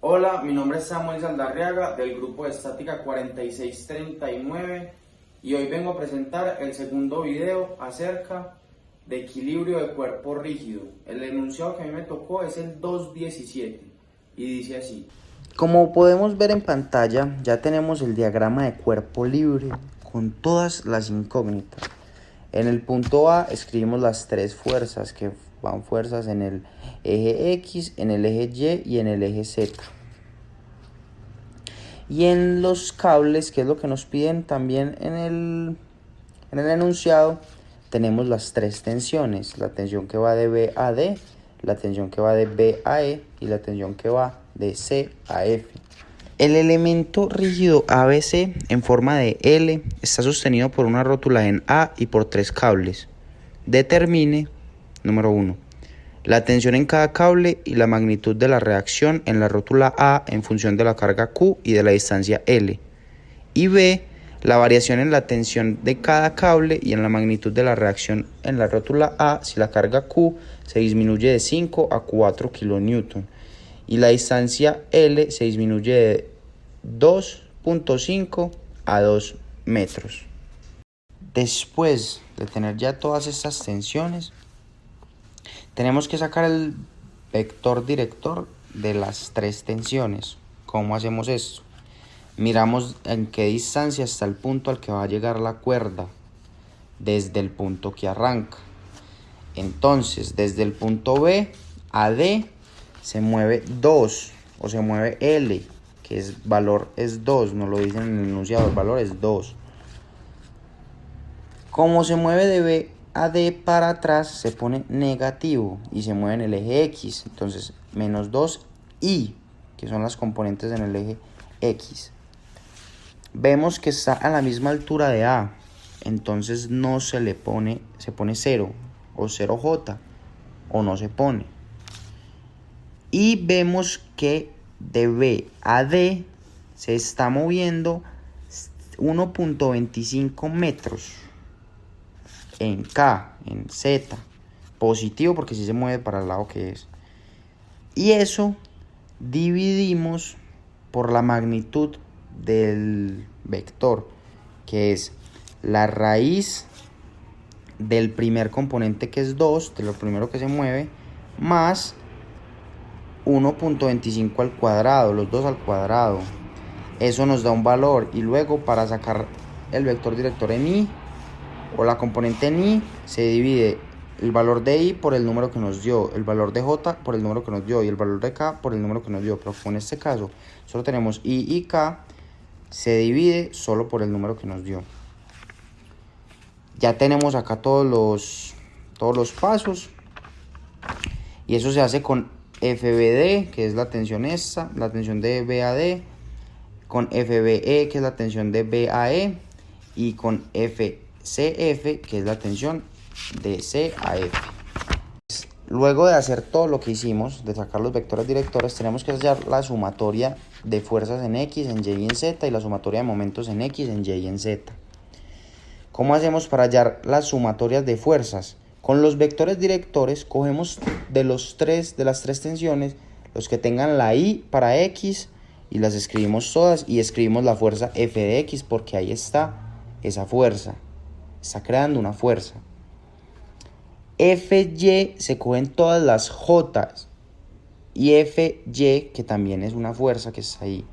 Hola, mi nombre es Samuel Saldarriaga del grupo de estática 4639 y hoy vengo a presentar el segundo video acerca de equilibrio de cuerpo rígido. El enunciado que a mí me tocó es el 217 y dice así. Como podemos ver en pantalla, ya tenemos el diagrama de cuerpo libre con todas las incógnitas. En el punto A escribimos las tres fuerzas que van fuerzas en el eje X, en el eje Y y en el eje Z. Y en los cables, que es lo que nos piden también en el enunciado, tenemos las tres tensiones: la tensión que va de B a D, la tensión que va de B a E y la tensión que va de C a F. El elemento rígido ABC en forma de L está sostenido por una rótula en A y por tres cables. Determine, número 1, la tensión en cada cable y la magnitud de la reacción en la rótula A en función de la carga Q y de la distancia L. Y B, la variación en la tensión de cada cable y en la magnitud de la reacción en la rótula A si la carga Q se disminuye de 5 a 4 kN y la distancia L se disminuye de 2.5 a 2 metros. Después de tener ya todas estas tensiones, tenemos que sacar el vector director de las tres tensiones. ¿Cómo hacemos esto? Miramos en qué distancia está el punto al que va a llegar la cuerda desde el punto que arranca. Entonces, desde el punto B a D se mueve 2 o se mueve L, que es valor es 2, nos lo dicen en el enunciado, el valor es 2. Como se mueve de B a D para atrás, se pone negativo y se mueve en el eje X. Entonces, menos 2i, que son las componentes en el eje X. Vemos que está a la misma altura de A, entonces no se le pone, se pone 0 o 0J o no se pone. Y vemos que de B a D se está moviendo 1.25 metros en K, en Z, positivo porque si se mueve para el lado que es. Y eso dividimos por la magnitud del vector, que es la raíz del primer componente, que es 2, de lo primero que se mueve, más 1.25 al cuadrado, los dos al cuadrado. Eso nos da un valor, y luego para sacar el vector director en I o la componente en I, se divide el valor de I por el número que nos dio, el valor de J por el número que nos dio y el valor de K por el número que nos dio. Pero como en este caso solo tenemos I y K, se divide solo por el número que nos dio. Ya tenemos acá todos los pasos, y eso se hace con FBD, que es la tensión esta, la tensión de BAD, con FBE, que es la tensión de BAE, y con FCF, que es la tensión de CAF. Luego de hacer todo lo que hicimos, de sacar los vectores directores, tenemos que hallar la sumatoria de fuerzas en X, en Y y en Z, y la sumatoria de momentos en X, en Y y en Z. ¿Cómo hacemos para hallar las sumatorias de fuerzas? Con los vectores directores cogemos de las tres tensiones los que tengan la I para X y las escribimos todas, y escribimos la fuerza F de X porque ahí está esa fuerza, está creando una fuerza. FY se cogen todas las J y FY, que también es una fuerza que está ahí,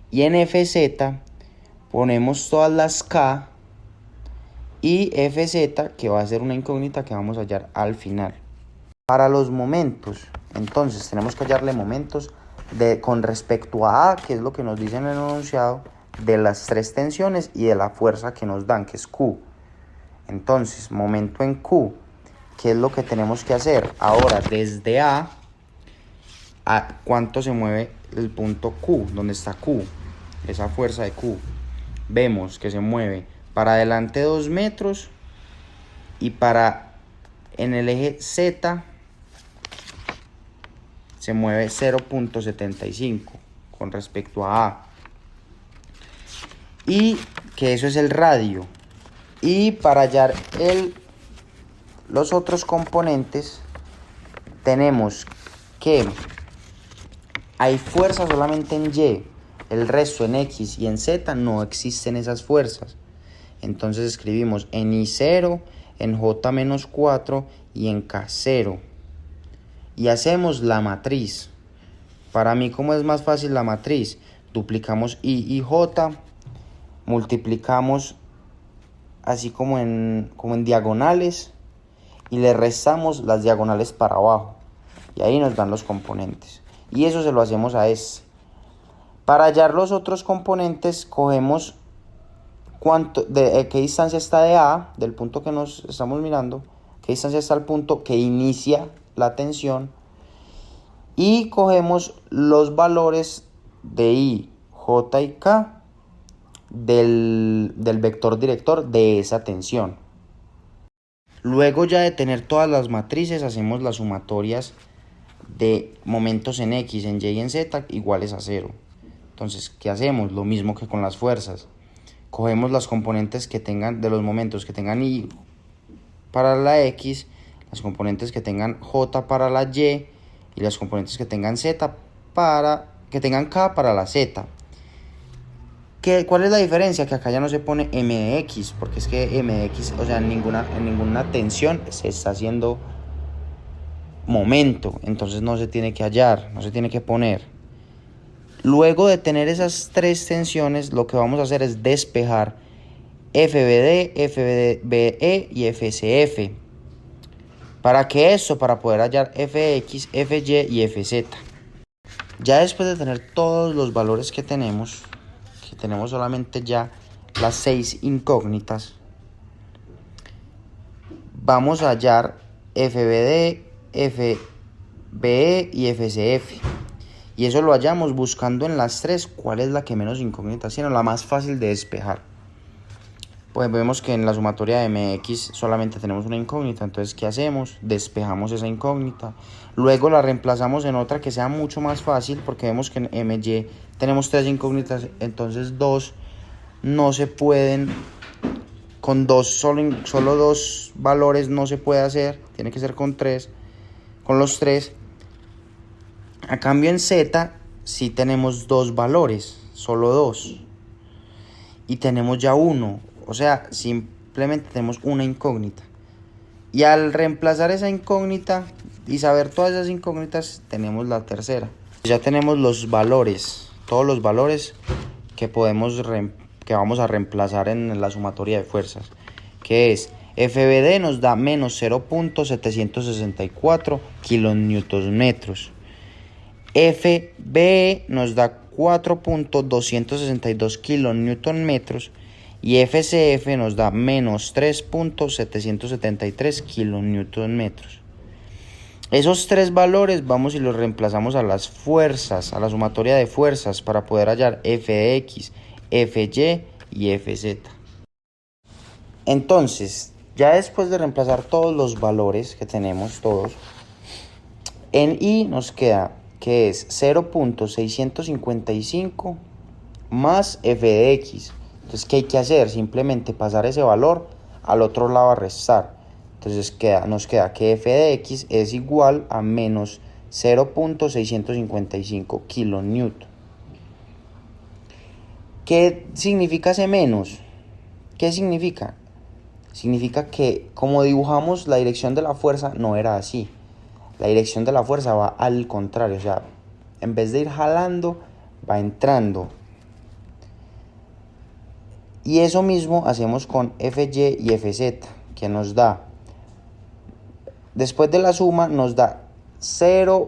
y en FZ ponemos todas las K y FZ, que va a ser una incógnita que vamos a hallar al final. Para los momentos, entonces tenemos que hallarle momentos con respecto a A, que es lo que nos dice en el enunciado, de las tres tensiones y de la fuerza que nos dan, que es Q. Entonces, momento en Q, ¿qué es lo que tenemos que hacer? Ahora, desde A cuánto se mueve el punto Q, donde está Q, esa fuerza de Q. Vemos que se mueve para adelante 2 metros y en el eje Z se mueve 0.75 con respecto a A. Y que eso es el radio. Y para hallar los otros componentes tenemos que hay fuerza solamente en Y, el resto en X y en Z no existen esas fuerzas. Entonces escribimos en I 0, en J menos 4 y en K 0. Y hacemos la matriz. Para mí, ¿cómo es más fácil la matriz? Duplicamos I y J, multiplicamos así como en diagonales y le restamos las diagonales para abajo. Y ahí nos dan los componentes. Y eso se lo hacemos a este. Para hallar los otros componentes, cogemos qué distancia está de A, del punto que nos estamos mirando, qué distancia está el punto que inicia la tensión, y cogemos los valores de I, J y K del vector director de esa tensión. Luego ya de tener todas las matrices, hacemos las sumatorias de momentos en X, en Y y en Z iguales a 0. Entonces, ¿qué hacemos? Lo mismo que con las fuerzas. Cogemos las componentes que tengan, de los momentos que tengan I para la X, las componentes que tengan J para la Y y las componentes que tengan que tengan K para la Z. ¿Cuál es la diferencia? Que acá ya no se pone M de X, porque es que M de X, o sea, en ninguna tensión se está haciendo momento, entonces no se tiene que hallar, no se tiene que poner. Luego de tener esas tres tensiones, lo que vamos a hacer es despejar FBD, FBE y FCF. ¿Para qué eso? Para poder hallar FX, FY y FZ. Ya después de tener todos los valores que tenemos solamente ya las 6 incógnitas, vamos a hallar FBD, FBE y FCF. Y eso lo hallamos buscando en las 3 cuál es la que menos incógnitas tiene, la más fácil de despejar. Pues vemos que en la sumatoria de MX solamente tenemos una incógnita, entonces ¿qué hacemos? Despejamos esa incógnita. Luego la reemplazamos en otra que sea mucho más fácil, porque vemos que en MY tenemos 3 incógnitas, entonces 2 no se pueden, con solo 2 valores no se puede hacer, tiene que ser con los 3. A cambio en Z sí tenemos 2 valores, solo 2. Y tenemos ya 1, o sea, simplemente tenemos una incógnita. Y al reemplazar esa incógnita y saber todas esas incógnitas, tenemos la tercera. Ya tenemos los valores, todos los valores que vamos a reemplazar en la sumatoria de fuerzas, que es FBD nos da menos 0.764 kilonewtons. FBE nos da 4.262 kilonewton y FCF nos da menos 3.773 kilonewton. Esos 3 valores vamos y los reemplazamos a las fuerzas, a la sumatoria de fuerzas, para poder hallar FX, FY y FZ. Entonces, ya después de reemplazar todos los valores que tenemos, todos, en I nos queda que es 0.655 más f de x. Entonces, ¿qué hay que hacer? Simplemente pasar ese valor al otro lado a restar. Entonces nos queda que f de x es igual a menos 0.655 kilonewton. ¿Qué significa ese menos? ¿Qué significa? Significa que como dibujamos la dirección de la fuerza no era así. La dirección de la fuerza va al contrario, o sea, en vez de ir jalando, va entrando. Y eso mismo hacemos con FY y FZ, que nos da, después de la suma, nos da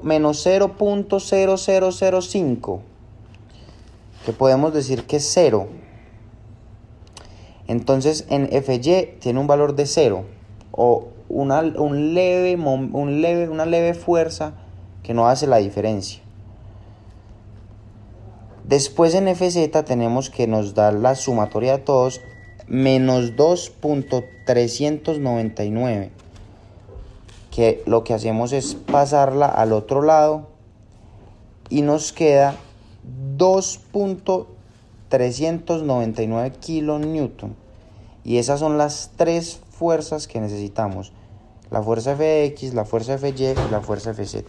menos 0.0005, que podemos decir que es 0. Entonces en FY tiene un valor de 0, o una leve fuerza que no hace la diferencia. Después en FZ tenemos que nos da la sumatoria de todos, menos 2.399, que lo que hacemos es pasarla al otro lado y nos queda 2.399 kilonewton. Y esas son las 3 fuerzas que necesitamos: la fuerza Fx, la fuerza Fy y la fuerza Fz.